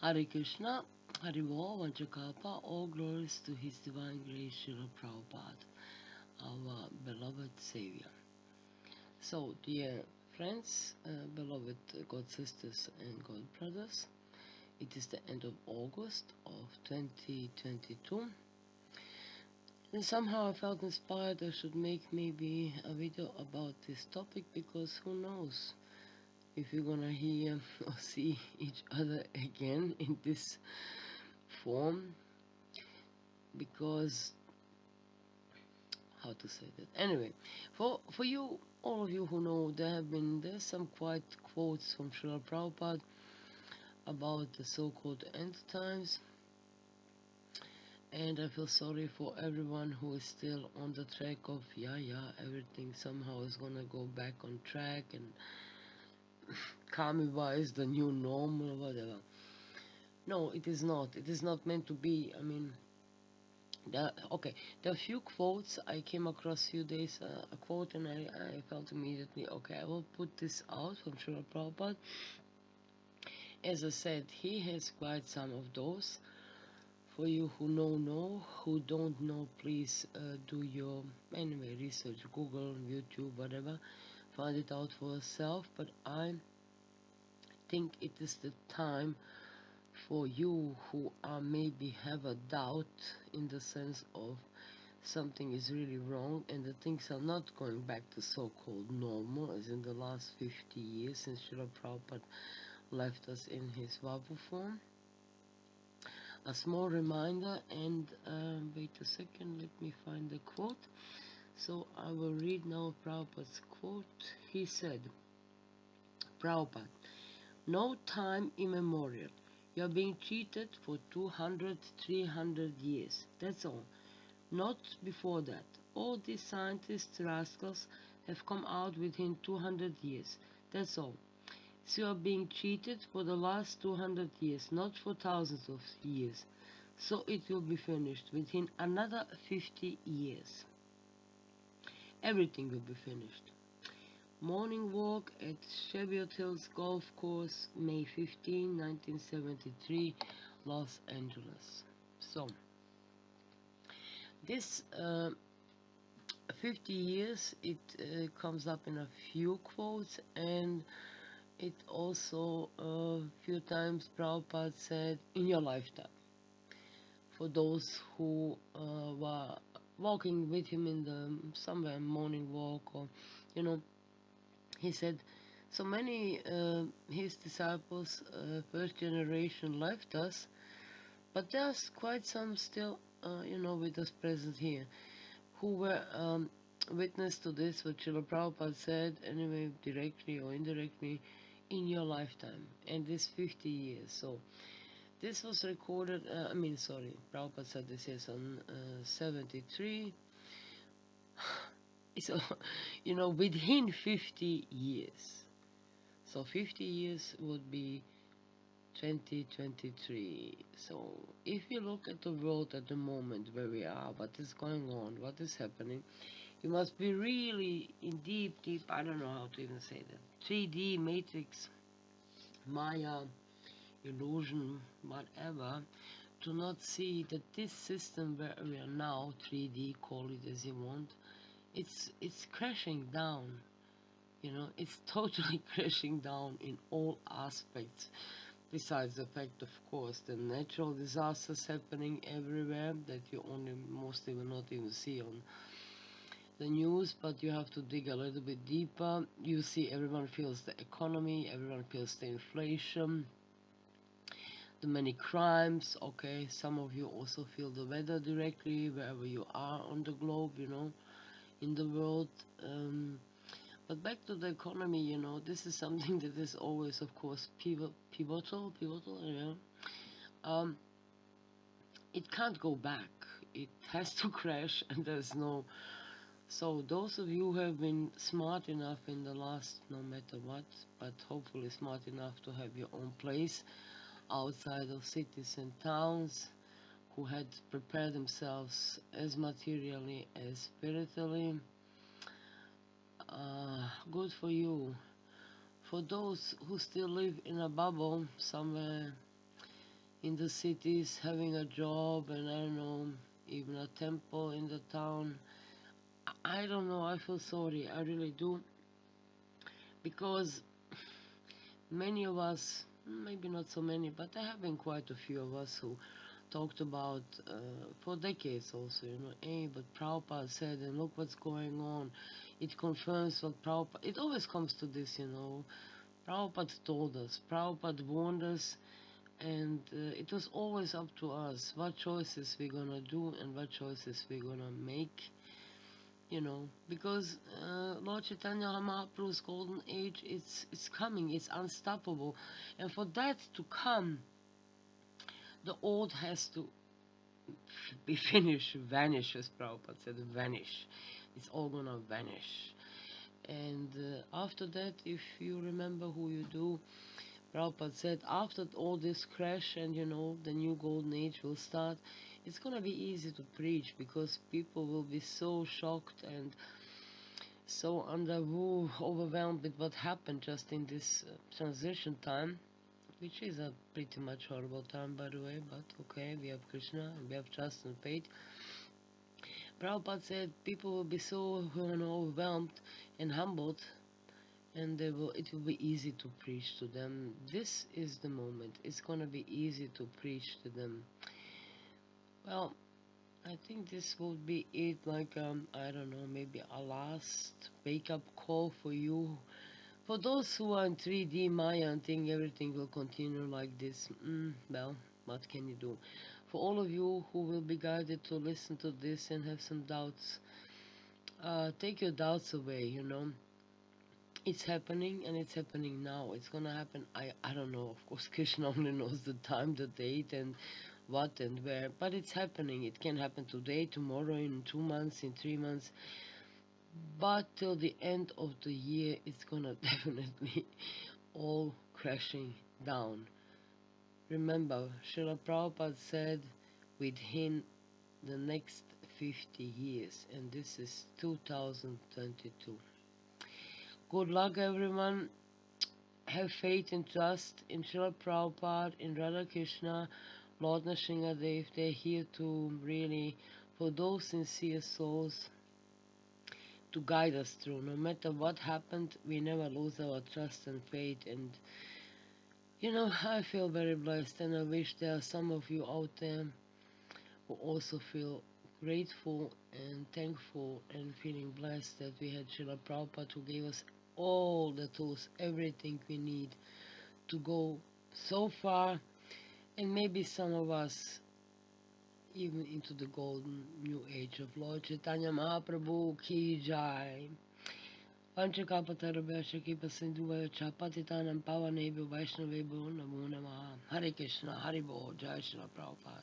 Hare Krishna, Haribo, Vanchakalpa, all glories to His Divine Grace, Srila Prabhupada, our beloved Savior. So, dear friends, beloved God sisters and God brothers, it is the end of August of 2022. And somehow I felt inspired I should make maybe a video about this topic, because who knows if we're gonna hear or see each other again in this form, because how to say that, anyway, for you, all of you who know, there's some quite quotes from Srila Prabhupada about the so-called end times, and I feel sorry for everyone who is still on the track of everything somehow is gonna go back on track, and Kamiba is the new normal, whatever. No, it is not. It is not meant to be. I mean, okay, there are few quotes I came across few days, a quote, and I felt immediately, okay, I will put this out from Srila Prabhupada. As I said, he has quite some of those. For you who know, who don't know, please do your, anyway, research, Google, YouTube, whatever, find it out for yourself. But I think it is the time for you who are maybe have a doubt, in the sense of something is really wrong and the things are not going back to so-called normal as in the last 50 years since Srila Prabhupada left us in his Vapu form. A small reminder, and wait a second, let me find the quote. So I will read now Prabhupada's quote. He said, Prabhupada, no time immemorial. You are being cheated for 200, 300 years. That's all. Not before that. All these scientists, rascals, have come out within 200 years. That's all. So you are being cheated for the last 200 years, not for thousands of years. So it will be finished within another 50 years. Everything will be finished. Morning walk at Cheviot Hills Golf Course, May 15, 1973, Los Angeles. So, this 50 years, it comes up in a few quotes, and it also a few times Prabhupada said, in your lifetime. For those who were walking with him in the somewhere morning walk, or he said, so many his disciples, first generation, left us, but there's quite some still, with us present here, who were witness to this, what Srila Prabhupada said, anyway, directly or indirectly, in your lifetime, and this 50 years. So this was recorded, Prabhupada said this is on 73. So, within 50 years. So 50 years would be 2023. So if you look at the world at the moment where we are, what is going on, what is happening, you must be really in deep, I don't know how to even say that, 3D matrix, Maya, illusion, whatever, to not see that this system where we are now, 3D, call it as you want, it's crashing down. It's totally crashing down in all aspects. Besides the fact, of course, the natural disasters happening everywhere that you only mostly will not even see on the news, but you have to dig a little bit deeper. You see, everyone feels the economy, everyone feels the inflation, the many crimes. Okay, some of you also feel the weather directly wherever you are on the globe, in the world. But back to the economy, this is something that is always, of course, pivotal, Um, it can't go back. It has to crash, and there's no. So those of you who have been smart enough in the last, no matter what, but hopefully smart enough to have your own place outside of cities and towns, who had prepared themselves as materially as spiritually, good for you. For those who still live in a bubble somewhere in the cities, having a job, and I don't know, even a temple in the town. I don't know, I feel sorry, I really do, because many of us, maybe not so many, but there have been quite a few of us who talked about for decades also, hey, but Prabhupada said, and look what's going on. It confirms what Prabhupada, it always comes to this, Prabhupada told us, Prabhupada warned us, and it was always up to us what choices we're gonna do and what choices we're gonna make, because Lord Chaitanya Mahaprabhu's golden age, it's coming, it's unstoppable, and for that to come, the old has to be finished, vanish, as Prabhupada said, vanish. It's all gonna vanish. And after that, if you remember who you do, Prabhupada said, after all this crash and the new golden age will start, it's gonna be easy to preach because people will be so shocked and so overwhelmed with what happened just in this transition time, which is a pretty much horrible time, by the way, but okay, we have Krishna and we have trust and faith. Prabhupada said people will be so overwhelmed and humbled, and it will be easy to preach to them. This is the moment. It's gonna be easy to preach to them. Well, I think this would be it, like I don't know, maybe a last wake-up call for you. For those who are in 3D Maya and think everything will continue like this, well, what can you do? For all of you who will be guided to listen to this and have some doubts, take your doubts away, It's happening and it's happening now. It's gonna happen. I don't know. Of course, Krishna only knows the time, the date, and what and where. But it's happening. It can happen today, tomorrow, in 2 months, in 3 months. But till the end of the year, it's gonna definitely all crashing down. Remember, Srila Prabhupada said within the next 50 years, and this is 2022. Good luck, everyone. Have faith and trust in Srila Prabhupada, in Radha Krishna, Lord Nrsimhadev. They're here to really, for those sincere souls, to guide us through. No matter what happened, we never lose our trust and faith. And, I feel very blessed, and I wish there are some of you out there who also feel grateful and thankful and feeling blessed that we had Srila Prabhupada who gave us all the tools, everything we need to go so far, and maybe some of us even into the golden new age of Lord Chaitanya Mahaprabhu Ki Jai. Panchakapatarabhasha Kipa Sindhu Chapatitanam Pavanebhyo Vaishnavebhyo Namo Namaha. Hare Krishna, Hare Bol, Jai Srila Prabhupada.